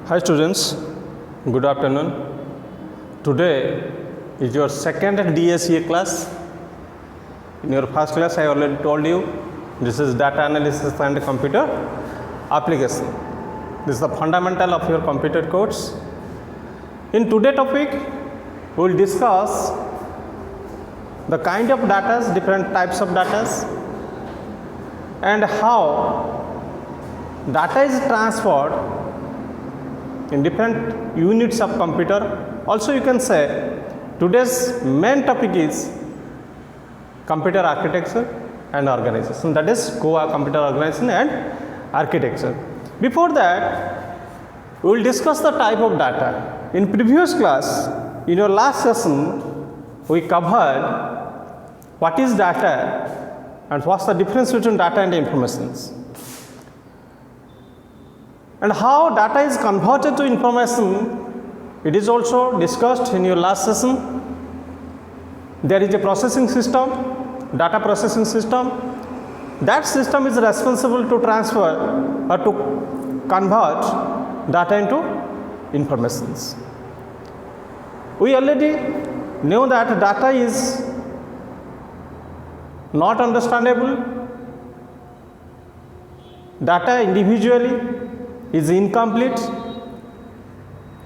Hi students, good afternoon. Today is your second DSA class. In your first class I already told you this is data analysis and computer application. This is the fundamental of your computer course. In today's topic we will discuss the kind of data, different types of data, and how data is transferred in different units of computer. Also you can say today's main topic is computer architecture and organization, that is COA, computer organization and architecture. Before that we will discuss the type of data. In previous class, in your last session, we covered what is data and what's the difference between data and informations, and how data is converted to information. It is also discussed in your last session. There is a processing system, data processing system. That system is responsible to transfer or to convert data into informations. We already know that data is not understandable. Data individually is incomplete,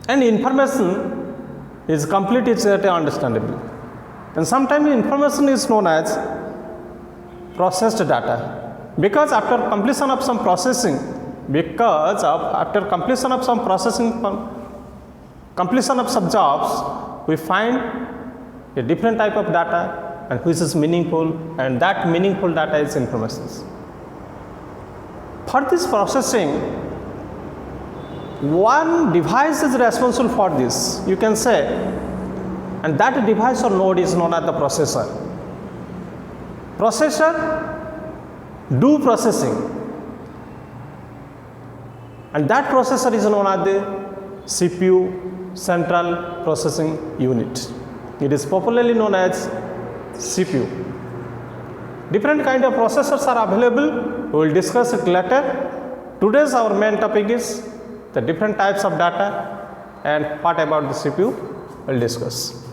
and information is complete, it's understandable. And sometimes information is known as processed data, because after completion of some processing, completion of some jobs, we find a different type of data and which is meaningful, and that meaningful data is information. For this processing, one device is responsible for this, you can say, and that device or node is known as the processor. Processor do processing, and that processor is known as the CPU, central processing unit. It is popularly known as CPU. Different kind of processors are available, we will discuss it later. Today's our main topic is the different types of data, and what about the CPU we will discuss.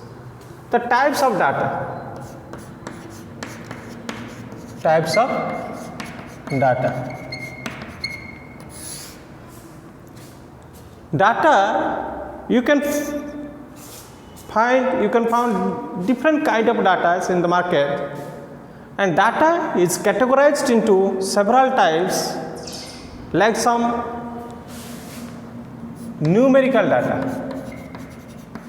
The types of data. Types of data. Data, you can find different kind of data in the market, and data is categorized into several types, like some numerical data,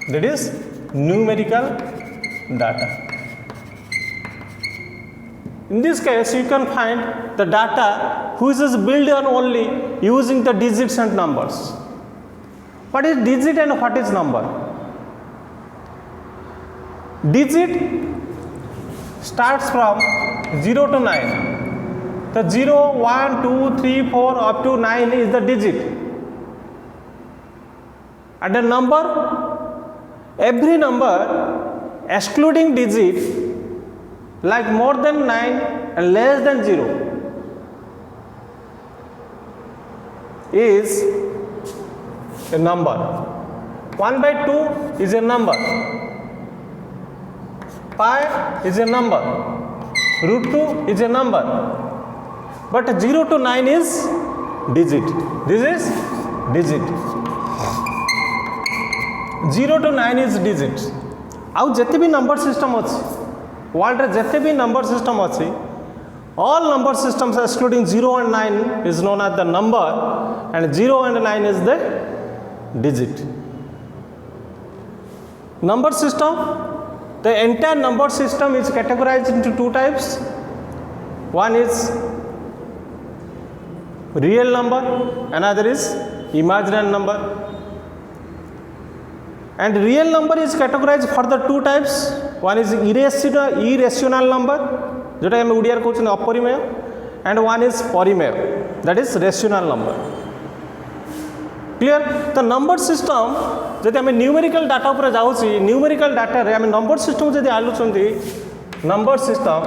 that is numerical data. In this case you can find the data which is built on only using the digits and numbers. What is digit and what is number? Digit starts from 0 to 9. The 0, 1, 2, 3, 4 up to 9 is the digit. And the number, every number excluding digit, like more than 9 and less than 0, is a number. 1 by 2 is a number. Pi is a number. Root 2 is a number. But 0 to 9 is digit. This is digit. 0 to 9 is digit. आउ जिते भी number system अच्छी world रे जिते भी number system अच्छी, all number systems excluding 0 and 9 is known as the number, and 0 and 9 is the digit. Number system, the entire number system is categorized into two types. One is real number, another is imaginary number. And real number is categorized for the two types. One is irrational number, जोटा हम ओडिया कहते अपरिमेय, and one is परिमेय, that is rational number. Clear? The number system, जदि आम numerical data उपर जाऊँगी, numerical data रे आम नंबर सिस्टम जदि आलुचंदी, number system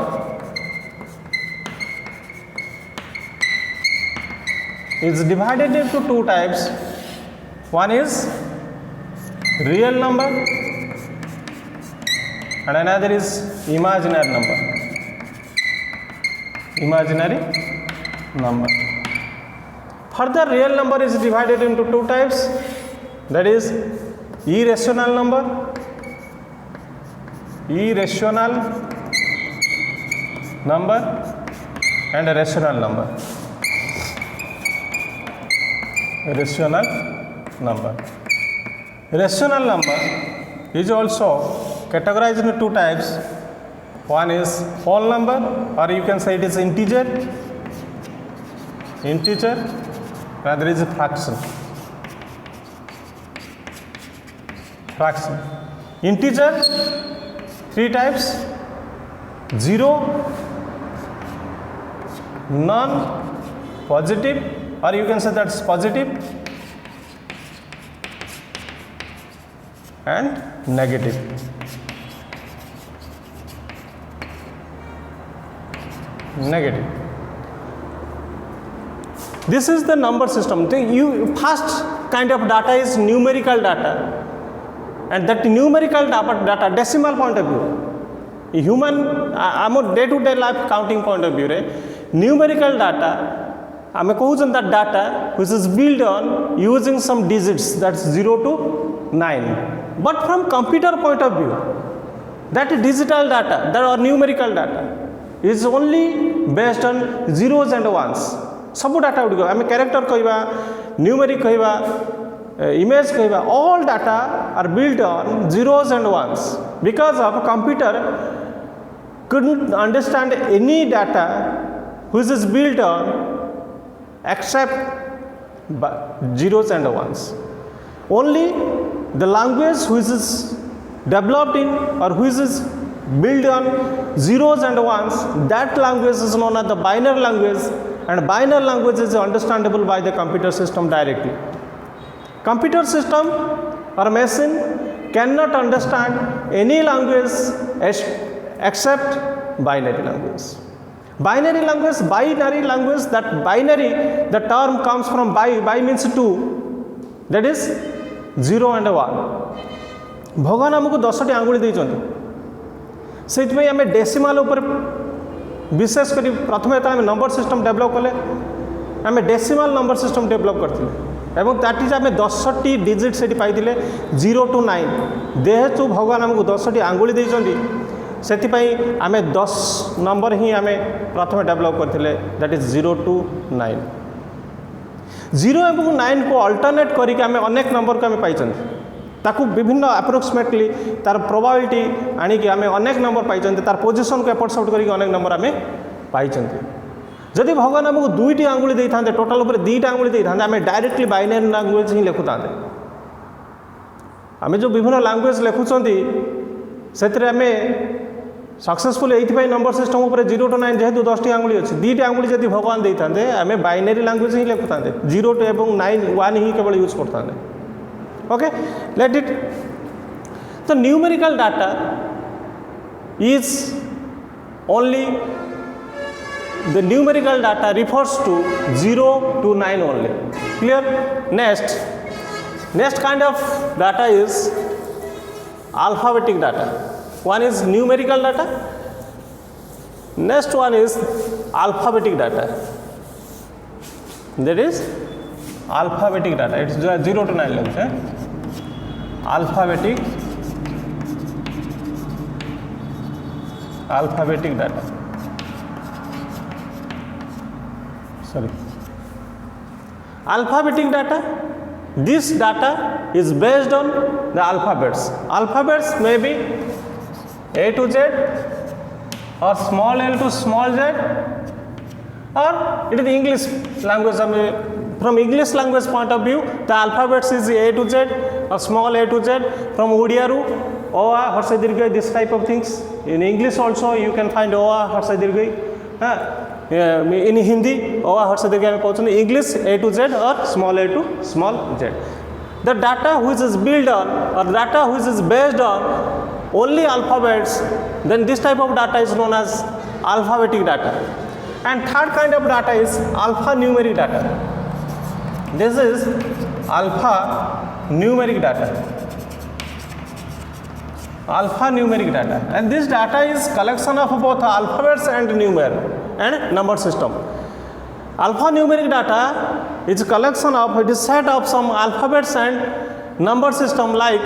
is divided into two types. One is real number and another is imaginary number. Imaginary number. Further, real number is divided into two types, that is irrational number, and a rational number. Rational number is also categorized into two types. One is whole number, or you can say it is integer, another is fraction. Integer, three types: 0, none, positive, or you can say that's positive, and negative. This is the number system. The first kind of data is numerical data, and that numerical data decimal point of view, human day to day life counting point of view, numerical data आम कहूँ that data which is built on using some digits, that's 0 to 9. But from computer point of view, that digital data, that or numerical data is only based on zeros and ones. सब data गुड़िक आम character कहवा, numeric कहवा, image कहवा, all data are built on zeros and ones because of computer couldn't understand any data which is built on except zeros and ones. Only the language which is developed in or which is built on zeros and ones, that language is known as the binary language, and binary language is understandable by the computer system directly. Computer system or machine cannot understand any language except binary language. Binary language, that binary, the term comes from by means 2, that is 0 and 1. भगवान आमको 10टी आंगुली देइछन्ति, सेइतमे आमे decimal ऊपर विशेष करी प्रथम जेतले आमे number system develop कले, आमे decimal number system develop करथिले एवं ताटी आमे 10टी डिजिट सेठी पाइथिले 0 to 9. जेहेतु भगवान आमको 10टी आंगुली देइछन्ति, सेथिपाई आमे 10 नंबर ही आमे प्रथम डेवलप करथिले, दैट इज 0 to 9. 0 एवं 9 को अल्टरनेट करिक आमे अनेक नंबर को आमे पाइछन्ति, ताकू विभिन्न अप्रोक्सीमेटली तार प्रोबेबिलिटी आनी कि आमे अनेक नंबर पाइछन्ति, तार पोजीशन को एपट सपट करिक अनेक नंबर आमे पाइछन्ति. जदि भगवान आमको 2टी आंगुली देइथांते, टोटल ऊपर 2टा आंगुली देइथांते, आमे डायरेक्टली बाइनरी लैंग्वेज ही लेखुतांते. आमे जो विभिन्न लैंग्वेज लेखुछन्ति सेतरे आमे सक्सेसफुल एइथिपाई नंबर सिस्टम ऊपर 0 to 9 जेहेतु 10टी आंगुली अछि, 2टी आंगुली जदि भगवान देइथांते आमे बाइनरी लैंग्वेज ही लेखुतांते, 0 to एवं 9 1 ही केवल use करतांते. Okay, let it. The numerical data is only, the numerical data refers to 0 to 9 only. Clear? Next kind of data is alphabetic data. One is numerical data, next one is alphabetic data. That is alphabetic data. It's 0 to 9 length. Alphabetic data. Sorry. Alphabetic data. This data is based on the alphabets. Alphabets may be A to Z or small l to small z, or it is English language. From English language point of view, the alphabets is A to Z or small a to z. From Odiyaru, Oa, Harsa Dirghai, this type of things. In English also you can find Oa, Harsa Dirghai. In Hindi, Oa, Harsa Dirghai. English A to Z or small a to small z. The data which is built on or data which is based on only alphabets, then this type of data is known as alphabetic data. And third kind of data is alphanumeric data. This is alphanumeric data. Alphanumeric data, and this data is collection of both alphabets and number system. Alphanumeric data is collection of, it is set of some alphabets and number system like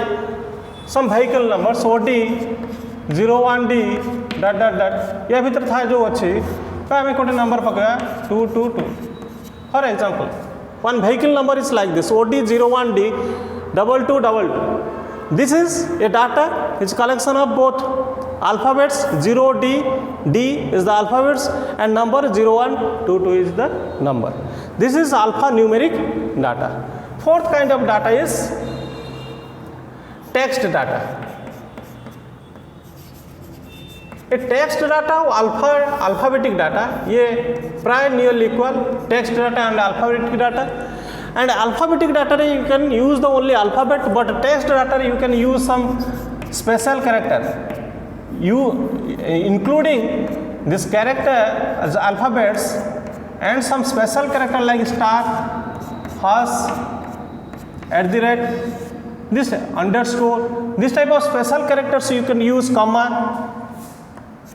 some vehicle numbers OD 01D डट डट डट या भीतर था जो अच्छी तो आम गोटे number पकड़ा 222 for example one vehicle number is like this OD 01D 2222. This is a data, it's collection of both alphabets. 0D D is the alphabets and number 0122 is the number. This is alphanumeric data. Fourth kind of data is text data. A text data और alphabetic data ये प्राय nearly equal. Text data and alphabetic data. And alphabetic data you can use the only alphabet, but text data you can use some special character. You including this character as alphabets and some special character like star, hash, @ this underscore. This type of special characters you can use comma,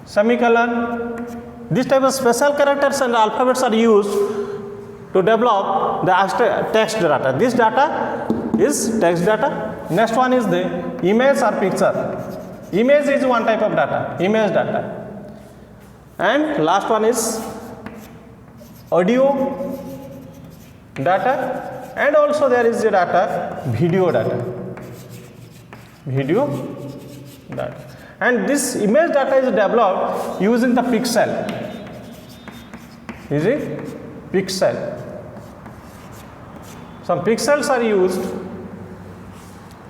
semicolon. This type of special characters and alphabets are used to develop the text data. This data is text data. Next one is the image or picture. Image is one type of data, image data. And last one is audio data, and also there is the data video data. Video data. And this image data is developed using the pixel. Is it? Pixel. Some pixels are used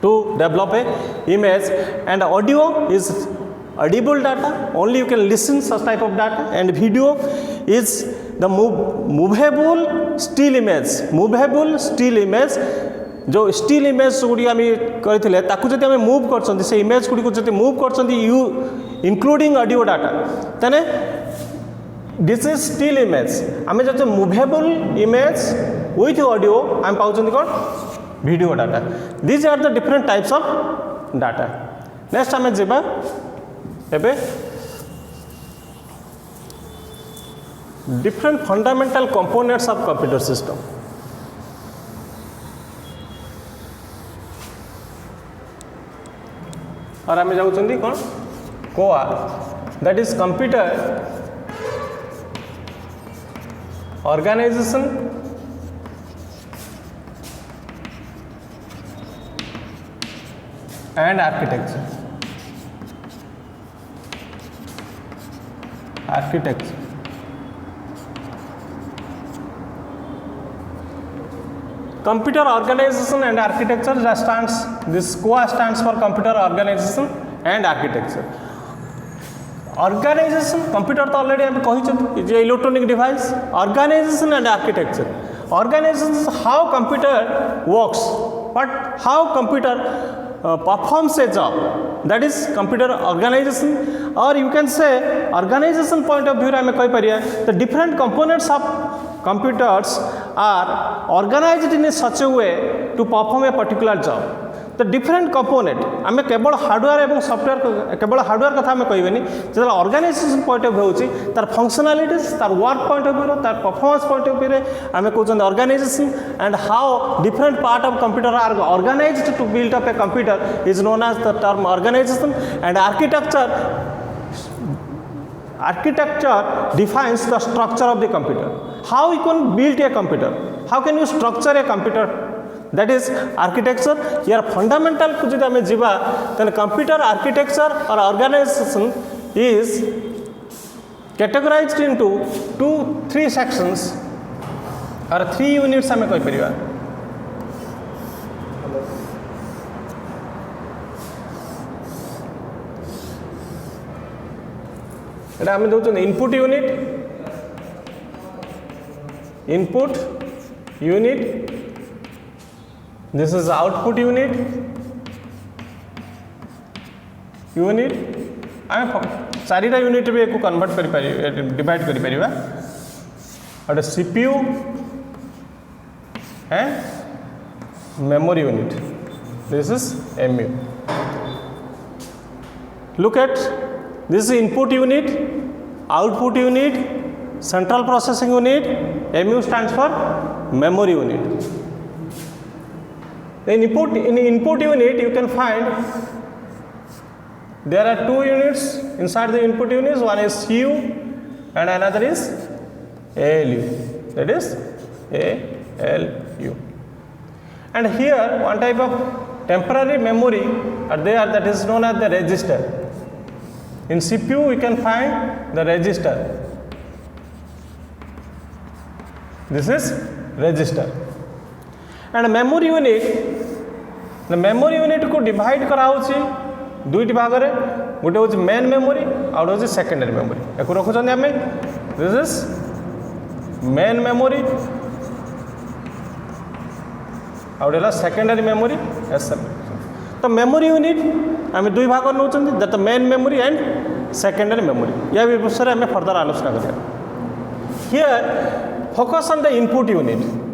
to develop a image, and audio is audible data, only you can listen such type of data, and video is the movable still image. Movable still image जो still image Gudi आम करते ताकू जब move कर से image Gudi को move कर यू इंक्लूडिंग ऑडियो डाटा तेने दिस इज स्टिल इमेज. आम जो मूवेबल इमेज विथ ऑडियो आम पाँच कौन video data. This are the different types of data. Next आम जावा एबे different fundamental components of computer system. और आम जाऊँ कौन कोआ, that is computer organisation and architecture. Computer organization and architecture stands, this COA stands for computer organization and architecture. Organization, computer तो already हम कही is electronic device. Organization and architecture. Organization is how computer works, but how computer performs a job. That is computer organization, or you can say organization point of view रे हमें कही परिया the different components of computers are organized in a such a way to perform a particular job. The different component आम केवल hardware एवं software केवल hardware कथा आम कहबेनी जो ऑर्गेनाइजेशन पॉइंट ऑफ व्यू होची तार फंक्शनलिटीज तार वर्क पॉइंट ऑफ व्यू तार परफॉर्मेंस पॉइंट ऑफ व्यू रे आम कहउछन organisation and how different part of computer are organised to build up a computer is known as the term organisation. And architecture defines the structure of the computer. How you can build a computer, how can you structure a computer, that is architecture. Here fundamental को जब हमें जीवा then computer architecture or organization is categorized into 2-3 sections or 3 units हमें कही परिवा. एटा आम दौर input unit, this is output unit आम चारिटा यूनिट भी एक कन्वर्ट कर डिवाइड कर परिबा. गोटे सीपीयू है memory unit. This is MU. Look at this is input unit, output unit, central processing unit. MU stands for memory unit. In input unit you can find there are two units inside the input units. One is CU and another is ALU. That is ALU. And here one type of temporary memory are there that is known as the register. In CPU we can find the register. This is register. And memory unit, the memory unit को divide करा होची दुईटी भाग रे, गोटे होची main memory out होची secondary memory. एको रखुछन हमें. This is main memory out होला सेकेंडरी मेमोरी एसएम. तो मेमोरी यूनिट आम दुई भाग Nauchandi, that main memory and secondary memory. या विषय में फर्दर आलोचना करिया. Here focus on the input unit.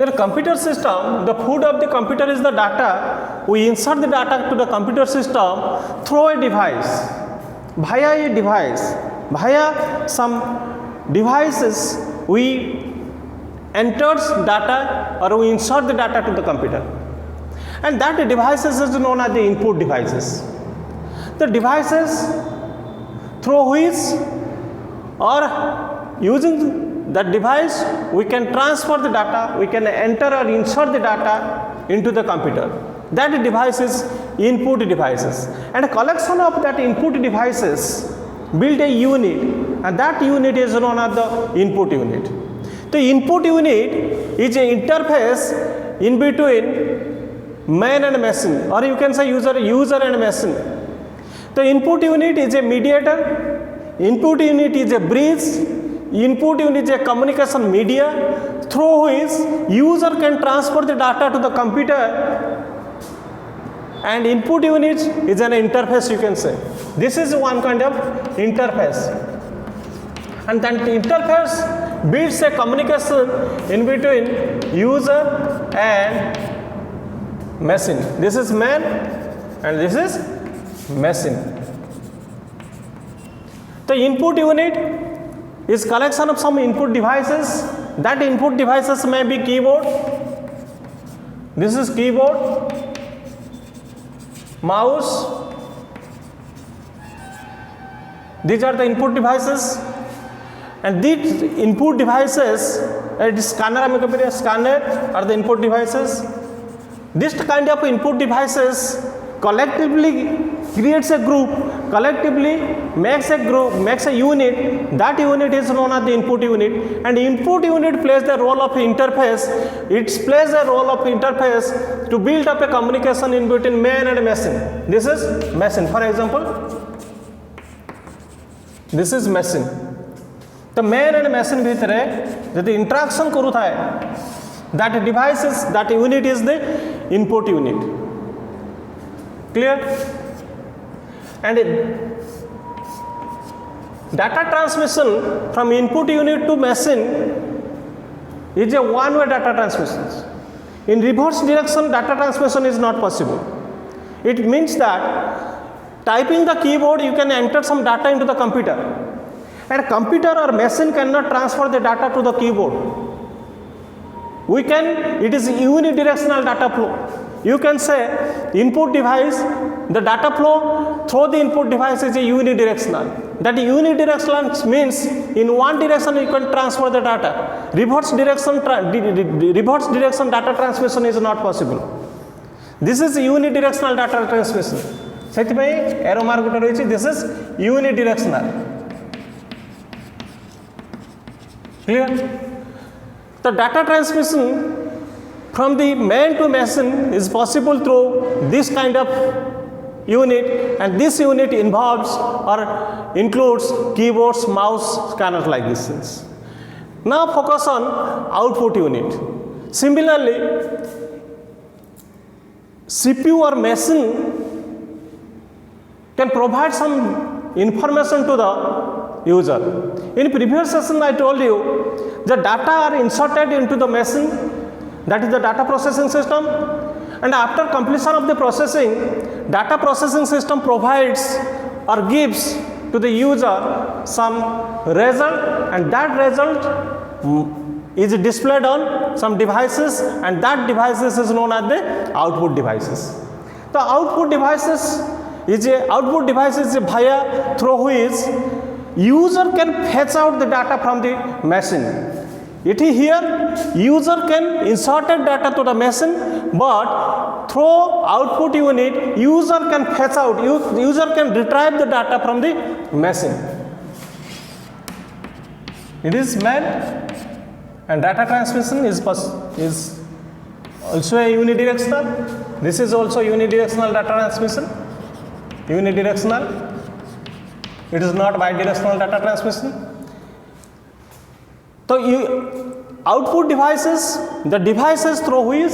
The computer system, the food of the computer is the data. We insert the data to the computer system through a device, via a device, via some devices we enters data or we insert the data to the computer, and that devices is known as the input devices. The devices through which or using that device we can transfer the data, we can enter or insert the data into the computer. That device is input devices, and a collection of that input devices build a unit, and that unit is known as the input unit. The input unit is an interface in between man and machine, or you can say user and machine. The input unit is a mediator, input unit is a bridge, input unit is a communication media through which user can transfer the data to the computer, and input unit is an interface, you can say. This is one kind of interface, and that interface builds a communication in between user and machine. This is man and this is machine. The input unit is collection of some input devices. That input devices may be keyboard. This is keyboard, mouse. These are the input devices, and these input devices, scanner are the input devices. This kind of input devices collectively creates a group, collectively makes a unit. That unit is known as the input unit, and input unit plays the role of interface. It plays a role of interface to build up a communication in between man and machine. This is machine. For example, this is machine. The man and machine भितरे जब interaction करू था, that device is, that unit is the input unit. Clear? And data transmission from input unit to machine is a one-way data transmission. In reverse direction, data transmission is not possible. It means that typing the keyboard, you can enter some data into the computer, and computer or machine cannot transfer the data to the keyboard. It is unidirectional data flow. You can say input device, the data flow through the input device is a unidirectional. That unidirectional means in one direction you can transfer the data. Reverse direction data transmission is not possible. This is unidirectional data transmission. सेतिपई arrow mark गुटा रही. This is unidirectional. Clear? The data transmission from the man to machine is possible through this kind of unit, and this unit involves or includes keyboards, mouse, scanners, like these things. Now focus on output unit. Similarly, CPU or machine can provide some information to the user. In previous session I told you the data are inserted into the machine, that is the data processing system. And after completion of the processing, data processing system provides or gives to the user some result, and that result is displayed on some devices, and that devices is known as the output devices. The output devices is via through which user can fetch out the data from the machine. It is here user can insert data to the machine, but through output unit user can fetch out, user can retrieve the data from the machine. It is meant, and data transmission is also a unidirectional. This is also unidirectional data transmission. Unidirectional. It is not bidirectional data transmission. So output devices, the devices through which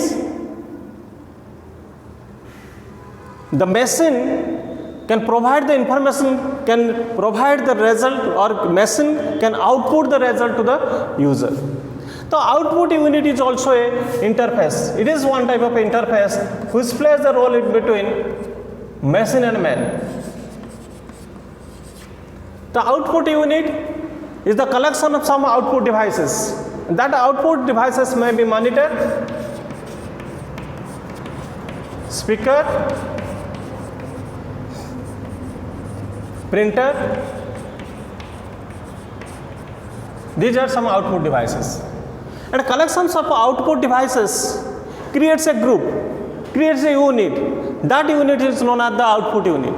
the machine can provide the information, can provide the result, or machine can output the result to the user. The output unit is also a interface. It is one type of interface which plays the role in between machine and man. The output unit is the collection of some output devices. That output devices may be monitor, speaker, printer. These are some output devices. And collections of output devices creates a group, creates a unit. That unit is known as the output unit.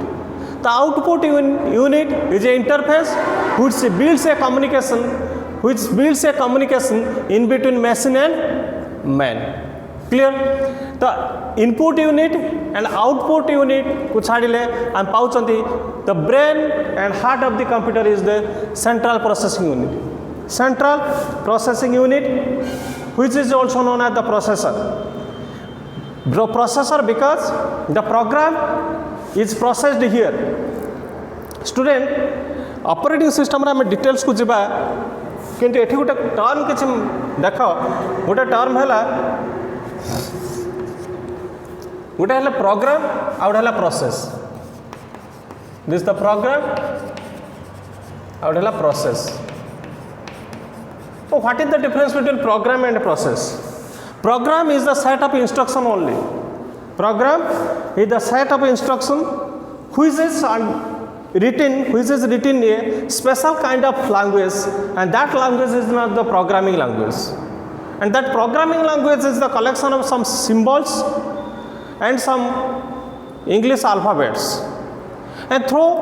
The output unit is an interface which builds a communication in between machine and man. Clear? The input unit and output unit ku chadile am pauchanti, the brain and heart of the computer is the central processing unit. Central processing unit, which is also known as the processor. The processor, because the program is processed here. Student, operating system रे हमें details को जिबा, किंतु एठी गुटे term किछि देखो, गुटे term हैला, गुटे हैला program, आउट हैला process. This is the program, out हैला process. So what is the difference between program and process? Program is the set of instruction only. Program is the set of instruction which is written in a special kind of language, and that language is not the programming language. And that programming language is the collection of some symbols and some English alphabets. And through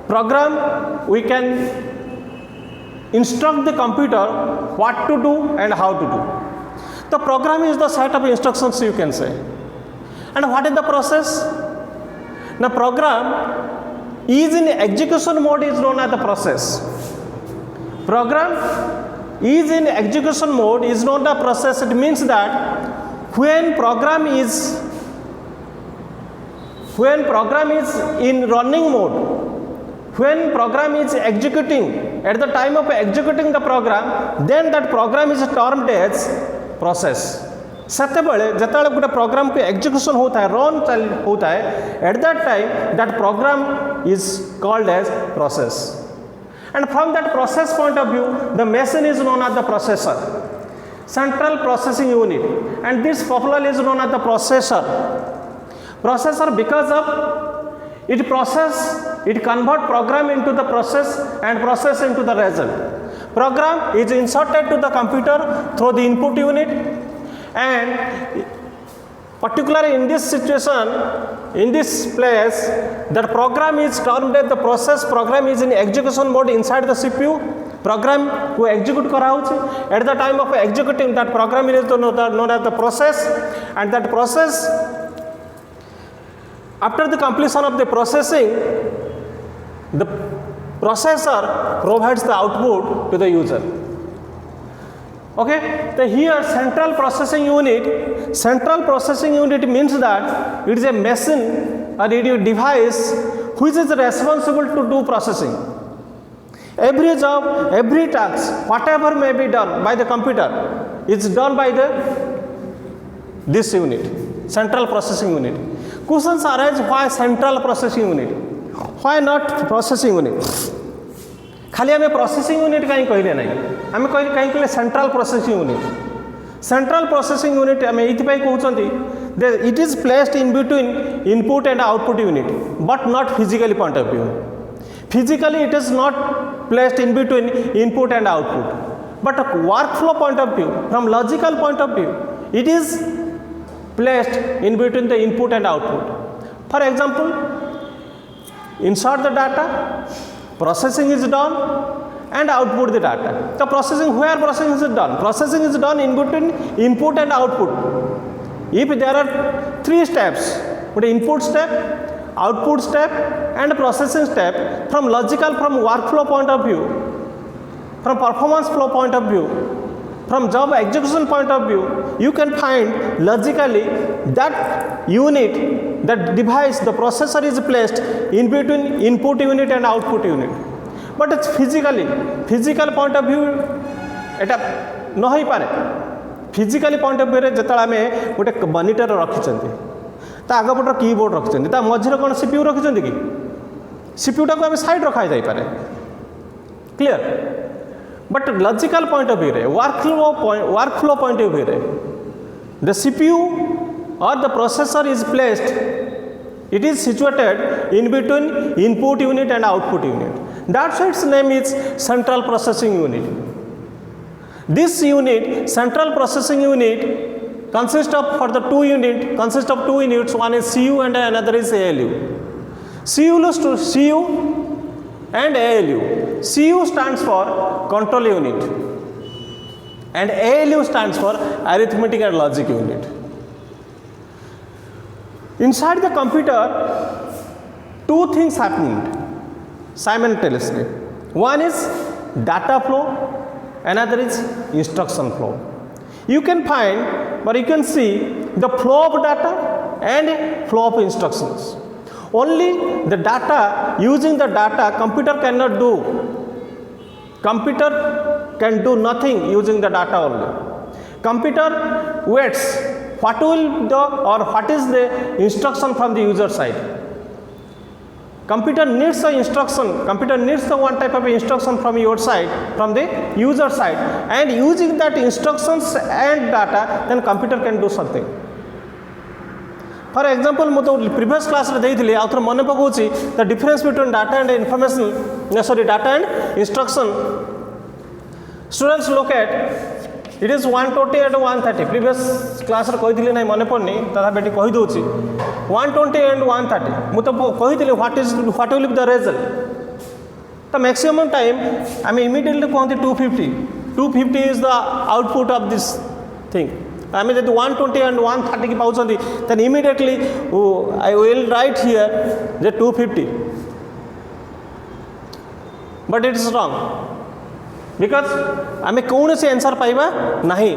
program we can instruct the computer what to do and how to do. The program is the set of instructions, you can say. And what is the process? The program is in execution mode is known as the process. Program is in execution mode is not the process. It means that when program is in running mode, when program is executing, at the time of executing the program, then that program is termed as process. Seteବେଳେ ଯେତେବେଳେ ଗୋଟେ program को execution होता है, run होता है, at that time that program is called as process. And from that process point of view, the machine is known as the processor, central processing unit, and this popularly is known as the processor. Processor because of it convert program into the process and process into the result. Program is inserted to the computer through the input unit, and particularly in this situation, in this place, that program is termed as the process. Program is in execution mode inside the CPU. Program को execute कराउछि. At the time of executing, that program is known as the process, and that process, after the completion of the processing, the processor provides the output to the user. Okay, so here central processing unit means that it is a machine or it is a device which is responsible to do processing. Every job, every task, whatever may be done by the computer, is done by this unit, central processing unit. Questions arise, why central processing unit, why not processing unit? खाली आम processing unit कहीं कहले ना, आम कहीं कहले central processing unit. Central processing unit आम ये कहते it is placed in between input and output unit but not physically point of view. Physically it is not placed in between input and output, but workflow point of view, from logical point of view, it is placed in between the input and output. For example, insert the data, processing is done and output the data. The processing, where processing is done? Processing is done in between input and output. If there are three steps, the input step, output step and processing step, from logical, from workflow point of view, from performance flow point of view, from job execution point of view, you can find logically that unit, that device, the processor is placed in between input unit and output unit. But it's physically, physical point of view एटा न हो पारे. Physically point of view रे जतला में गोटे monitor रखिछन्ती, ता आगपटर keyboard रखिछन्ती, ता मझिरे कोन CPU रखिछन्ती कि CPU टाको आम साइड रखा जाई पारे. Clear. But logical point of view रे, वर्कफ्लो पॉइंट ऑफ व्यू रे, the CPU or the processor is placed, it is situated in between input unit and output unit. That's why its name is central processing unit. This unit, central processing unit, consists of, for the two units, one is CU and another is ALU. CU and ALU. CU stands for control unit and ALU stands for arithmetic and logic unit. Inside the computer, two things happening simultaneously. One is data flow, another is instruction flow. You can find, or you can see the flow of data and flow of instructions. Only the data, using the data, computer cannot do. Computer can do nothing using the data only. Computer waits what will the, or what is the instruction from the user side. Computer needs the instruction, computer needs the one type of instruction from your side, from the user side, and using that instructions and data, then computer can do something. For example, मैं तो previous class रे देइथिले आ थोर मने पकोछि the difference between data and information, data and instruction. Students look at, it is 120 and 130. Previous class रे कहिथिले नै मने पड़नी, तथा बेटी कहि दोछि 120 and 130. मु तो कहिथिले what will be the result. The maximum time I mean immediately कहंती 250. 250 is the output of this thing. I mean, 120 and 130 की पाउछंती, then immediately I will write here the 250. But it is wrong. Because आमे कौन से answer पाइबा नहीं.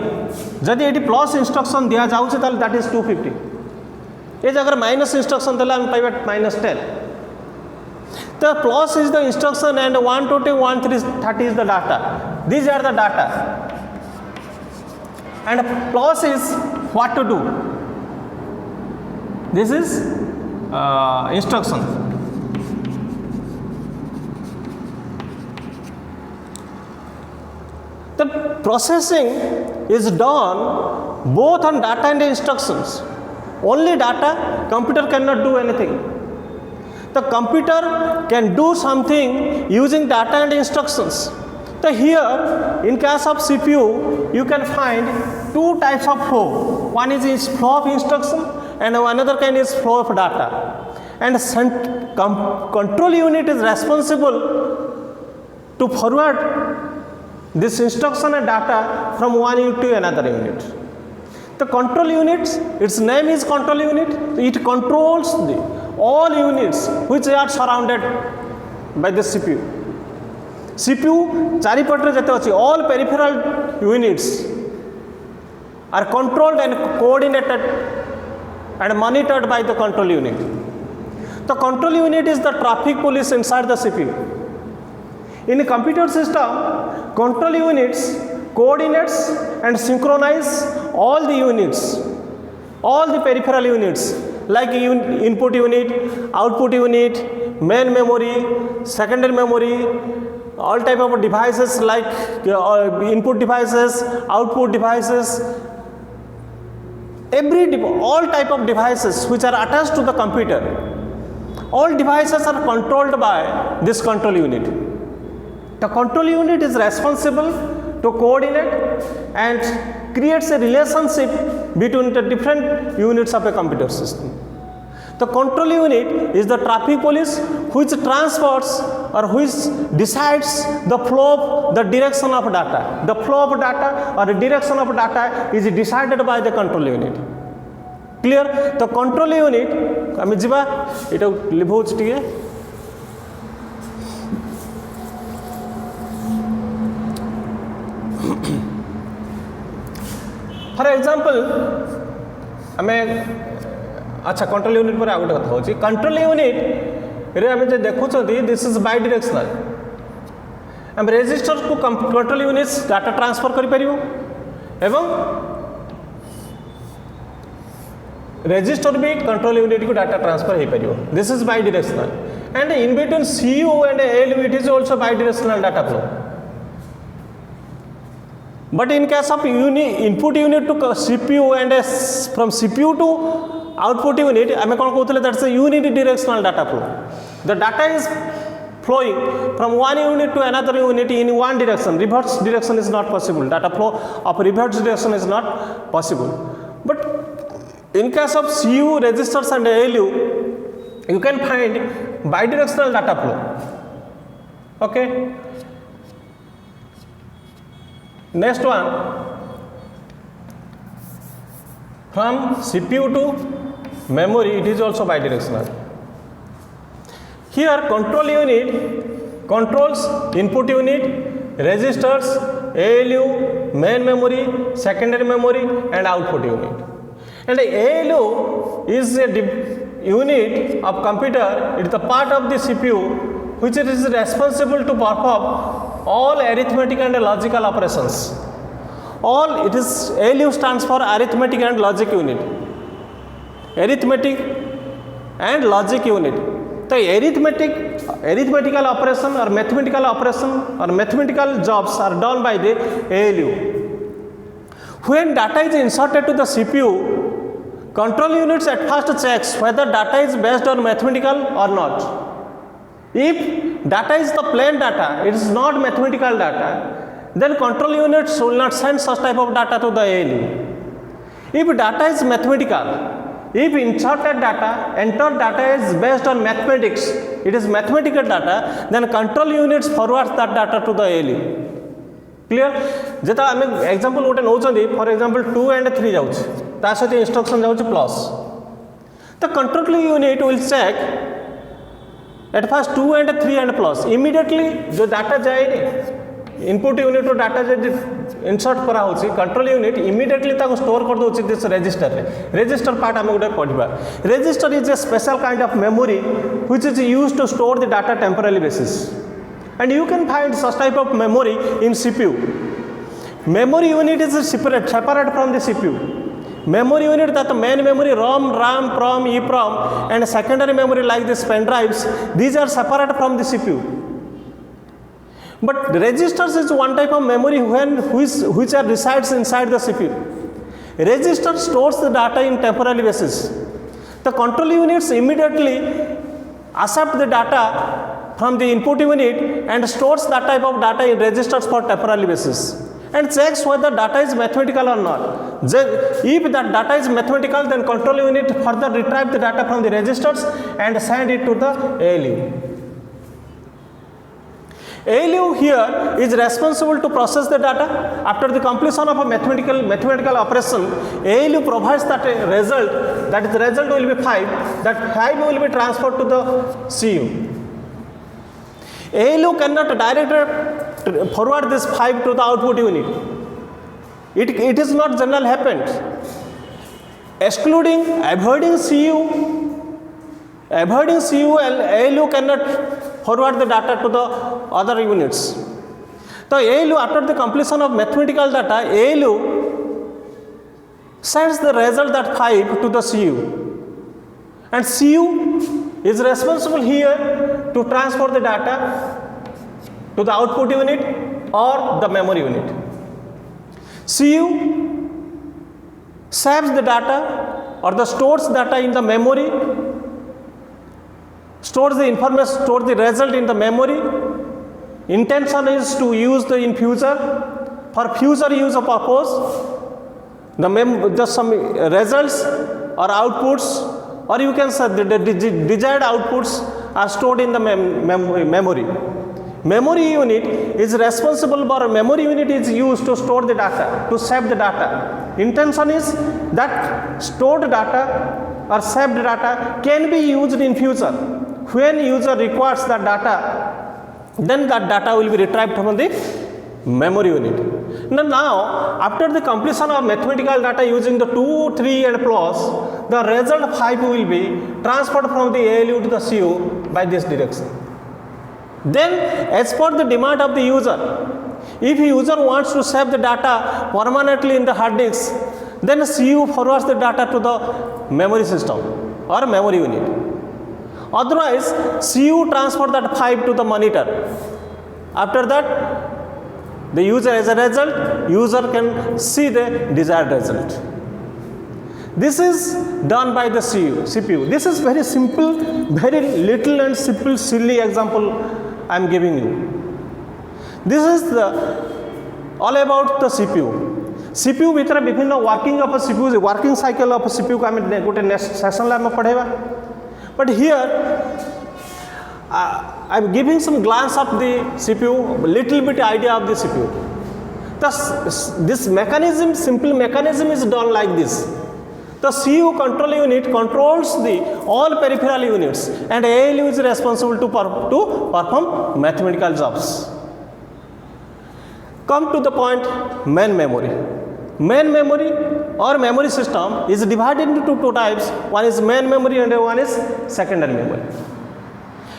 जदि eighty plus instruction दिया जाउछे ताले that is 250. ए जगह माइनस इंस्ट्रक्शन देला आमे पाइबा -10. The plus is the instruction and 120, 130 is the data. These are the data. And plus is what to do. This is instruction. The processing is done both on data and instructions. Only data, computer cannot do anything. The computer can do something using data and instructions. So here, in case of CPU, you can find two types of flow. One is flow of instruction and another kind is flow of data. And control unit is responsible to forward this instruction and data from one unit to another unit. The control units, its name is control unit. It controls all units which are surrounded by the CPU. CPU चारिपटे जते अछि, all peripheral units are controlled and coordinated and monitored by the control unit. The control unit is the traffic police inside the CPU. In a computer system, control units coordinates and synchronize all the units, all the peripheral units like input unit, output unit, main memory, secondary memory, all type of devices like input devices, output devices, all type of devices which are attached to the computer. All devices are controlled by this control unit. The control unit is responsible to coordinate and creates a relationship between the different units of a computer system. The control unit is the traffic police which transfers or which decides the flow of the direction of data. The flow of data or the direction of data is decided by the control unit. Clear? The control unit आम जीवा ये लिभौच टे for example आम अच्छा control unit पर आउ गोटे कथा होची कंट्रोल यूनिट रे आम जे देखुछंती दिस इज बाय डायरेक्शनल आम रजिस्टर को कंट्रोल यूनिट्स डाटा ट्रांसफर करि परिबो एवं रजिस्टर भी कंट्रोल यूनिट को डाटा ट्रांसफर हो पारिबो this is bidirectional and in between CU and ALU it is also bidirectional data flow but in case of input unit to CPU and from CPU to output unit आम कौन कहते that's a unidirectional data flow. The data is flowing from one unit to another unit in one direction. Reverse direction is not possible. Data flow of reverse direction is not possible. But in case of CU registers and ALU you can find bidirectional data flow. Okay. Next one, from CPU to memory it is also bidirectional. Here control unit controls input unit, registers, ALU, main memory, secondary memory and output unit. And ALU is a unit of computer, it is the part of the CPU which is responsible to perform all arithmetic and logical operations. All it is ALU stands for arithmetic and logic unit. Arithmetic and logic unit. So arithmetical operation or mathematical jobs are done by the ALU. When data is inserted to the CPU, control units at first checks whether data is based on mathematical or not. If data is the plain data, it is not mathematical data, then control units will not send such type of data to the ALU. If data is mathematical, if inserted data, entered data is based on mathematics, it is mathematical data, then control units forwards that data to the ALU. Clear? जेता आम example गोटे नौचंदी for example 2 and 3 जाउछ ता सहित instruction जाउछ plus तो control unit will check at first 2 and 3 and plus immediately जो डाटा जाए इनपुट यूनिट रो डाटा जो इनसर्ट करा होची कंट्रोल यूनिट इमीडिएटली ताको स्टोर कर दोची दिस रजिस्टर रे रजिस्टर पार्ट हम गोटे पढिबा register is a special kind of memory which is used to store the data temporary basis and you can find such type of memory in CPU. Memory unit is separate from the CPU. Memory unit, that the main memory, ROM, RAM, PROM, EPROM and secondary memory like this pen drives, these are separate from the CPU. But registers is one type of memory which resides inside the CPU. Register stores the data in temporary basis. The control units immediately accept the data from the input unit and stores that type of data in registers for temporary basis and checks whether data is mathematical or not. If that data is mathematical, then control unit further retrieve the data from the registers and send it to the ALU. ALU here is responsible to process the data. After the completion of a mathematical operation, ALU provides that result, that the result will be 5, that 5 will be transferred to the CU. ALU cannot directly forward this 5 to the output unit. It is not generally happened. Avoiding CU, ALU cannot forward the data to the other units. तो ALU after the completion of mathematical data, ALU sends the result that 5 to the CU, and CU is responsible here to transfer the data to the output unit or the memory unit. CU saves the data or the stores data in the memory, stores the information, stores the result in the memory. Intention is to use the in future for future use of purpose. The some results or outputs, or you can say the desired outputs are stored in the memory. Memory unit is responsible for memory unit is used to store the data, to save the data. Intention is that stored data or saved data can be used in future. When user requires that data, then that data will be retrieved from the memory unit. Now after the completion of mathematical data using the 2, 3 and plus, the result 5 will be transferred from the ALU to the CU by this direction. Then as per the demand of the user, if user wants to save the data permanently in the hard disk, then CU forwards the data to the memory system or memory unit. Otherwise, CU transfer that 5 to the monitor. After that, the user as a result, user can see the desired result. This is done by the CPU. This is very simple, very little and simple, silly example I am giving you. This is all about the CPU. CPU भितर विभिन्न working of CPU, working cycle of CPU को आम गोटे next session आम पढ़ेगा. But here I am giving some glance of the CPU, little bit idea of the CPU. Thus, this mechanism, simple mechanism is done like this. The CU control unit controls the all peripheral units, and ALU is responsible to perform mathematical jobs. Come to the point, main memory. Main memory or memory system is divided into two types. One is main memory and one is secondary memory.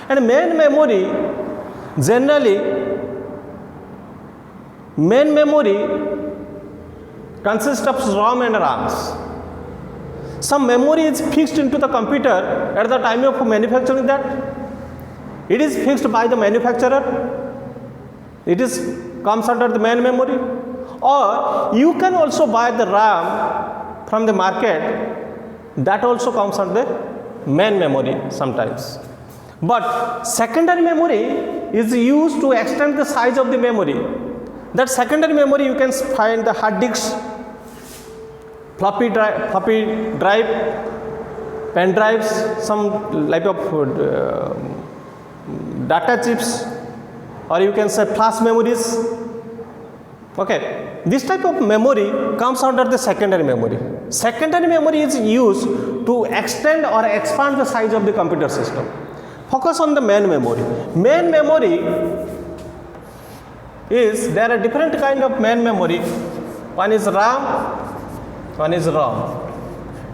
And main memory, generally, main memory consists of ROM and RAMs. Some memory is fixed into the computer at the time of manufacturing that. It is fixed by the manufacturer. It comes under the main memory. Or you can also buy the RAM from the market. That also comes under the main memory sometimes. But secondary memory is used to extend the size of the memory. That secondary memory you can find the hard disks, floppy drive, pen drives, some type of data chips, or you can say flash memories. Okay, this type of memory comes under the secondary memory. Secondary memory is used to extend or expand the size of the computer system. Focus on the main memory. Main memory is, there are different kind of main memory. One is RAM, one is ROM.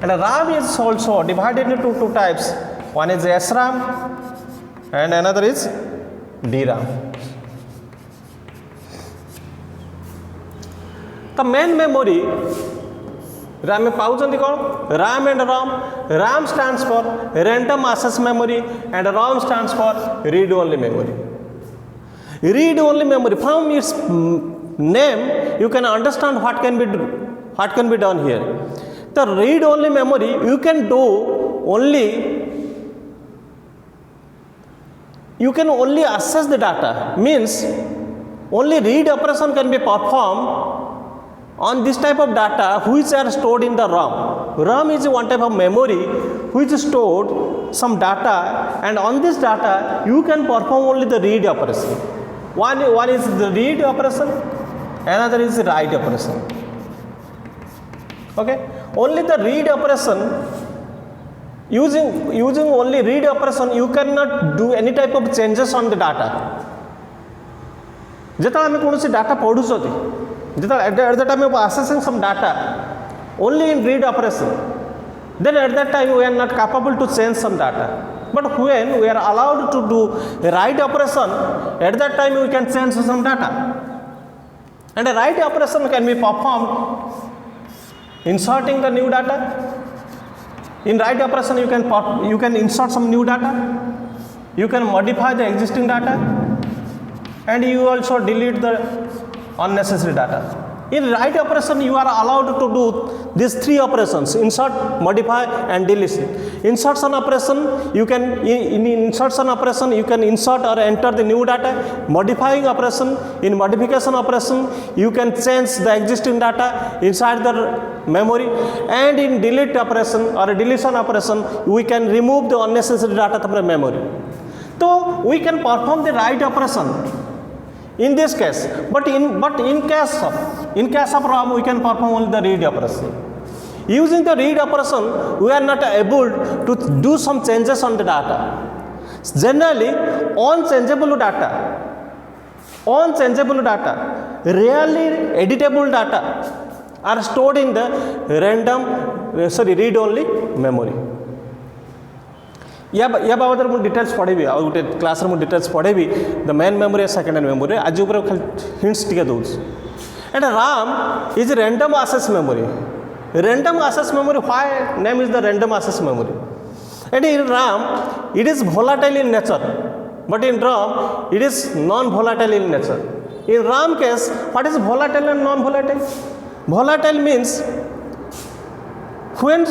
And RAM is also divided into two types. One is SRAM and another is DRAM. The main memory, RAM में पाउचंदी कौन? RAM and ROM. RAM stands for random access memory and ROM stands for read only memory. Read only memory, from its name you can understand what can be done here. The read only memory you can only access the data, means only read operation can be performed on this type of data which are stored in the ROM. ROM is one type of memory which stored some data, and on this data you can perform only the read operation. One is the read operation, another is the write operation. Okay, only the read operation, using only read operation you cannot do any type of changes on the data. जेता हमें कौन सी data पढ़ू at the time of accessing some data only in read operation, then at that time we are not capable to change some data. But when we are allowed to do a write operation, at that time we can change some data. And a write operation can be performed inserting the new data. In write operation you can insert some new data, you can modify the existing data, and you also delete the unnecessary data. In write operation you are allowed to do these three operations: insert, modify and delete. Insertion operation, you can in insertion operation you can insert or enter the new data. Modifying operation, in modification operation you can change the existing data inside the memory, and in delete operation or deletion operation we can remove the unnecessary data from the memory. So we can perform the write operation in this case, but in case of ROM we can perform only the read operation. Using the read operation we are not able to do some changes on the data. Generally unchangeable data, rarely editable data are stored in the read only memory. या बाबद मुझे details पढ़ेबी आ गोटे class मुझे details पढ़ेबी the main memory secondary memory आज ऊपर खाली hints टिके दूँ. And RAM is random access memory. Random access memory, why name is the random access memory? And in RAM it is volatile in nature, but in ROM it is non-volatile in nature. In RAM case, what is volatile and non-volatile? Volatile means when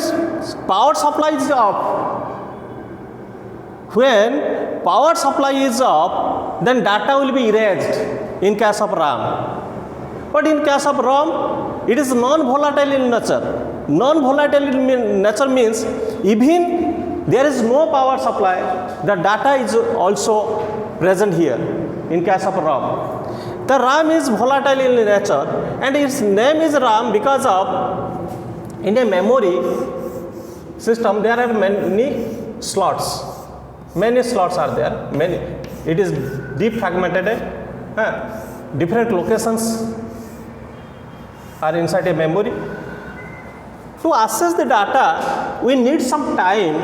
power supply is off, then data will be erased in case of RAM. But in case of ROM, it is non-volatile in nature. Non-volatile in nature means even there is no power supply, the data is also present here in case of ROM. The RAM is volatile in nature and its name is RAM because of in a memory system there are many slots. Many slots are there. It is deep fragmented. Different locations are inside a memory. To access the data, we need some time.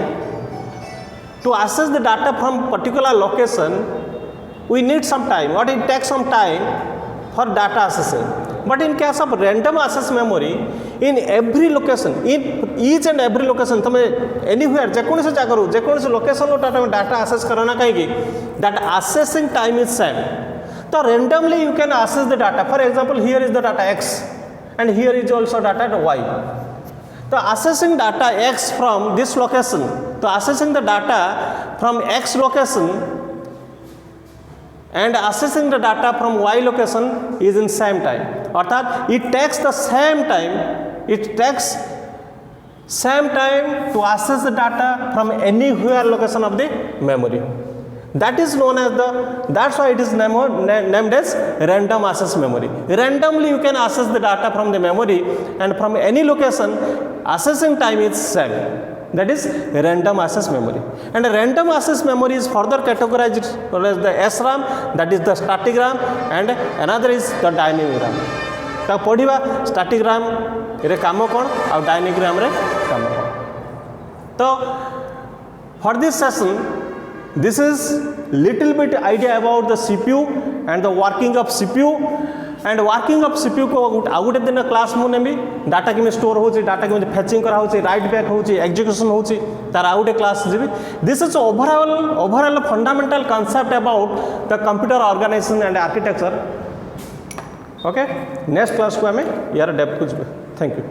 To access the data from particular location, we need some time. What it takes some time for data accessing. But in case of random access memory, in every location, in each and every location, तुम्हें anywhere, जेकोनिस जागरू, जेकोनिस location लो data access करना कहेगी, that accessing time is same. So randomly you can access the data. For example, here is the data X, and here is also data Y. So accessing data X from this location, so accessing the data from X location and accessing the data from Y location is in same time. अर्थात it takes the same time. It takes same time to access the data from anywhere location of the memory. That is known as that's why it is named as random access memory. Randomly you can access the data from the memory and from any location, accessing time is same. That is random access memory. And random access memory is further categorized as the SRAM, that is the static RAM, and another is the dynamic RAM. तो पढ़िबा static RAM रे काम कोन और dynamic RAM रे काम कोन. तो for this session, this is little bit idea about the CPU and the working of CPU. And working of CPU को आउटे दिन class मु नेबी डाटा केमे स्टोर होची, डाटा केमे फेचिंग करा होची, राइट बैक होची, एग्जीक्यूशन होची, तार आउटे क्लास जीबी. This is overall fundamental concept about the computer organisation and architecture. Okay, next class को हमें यार डेप्थ को जीबे. Thank you.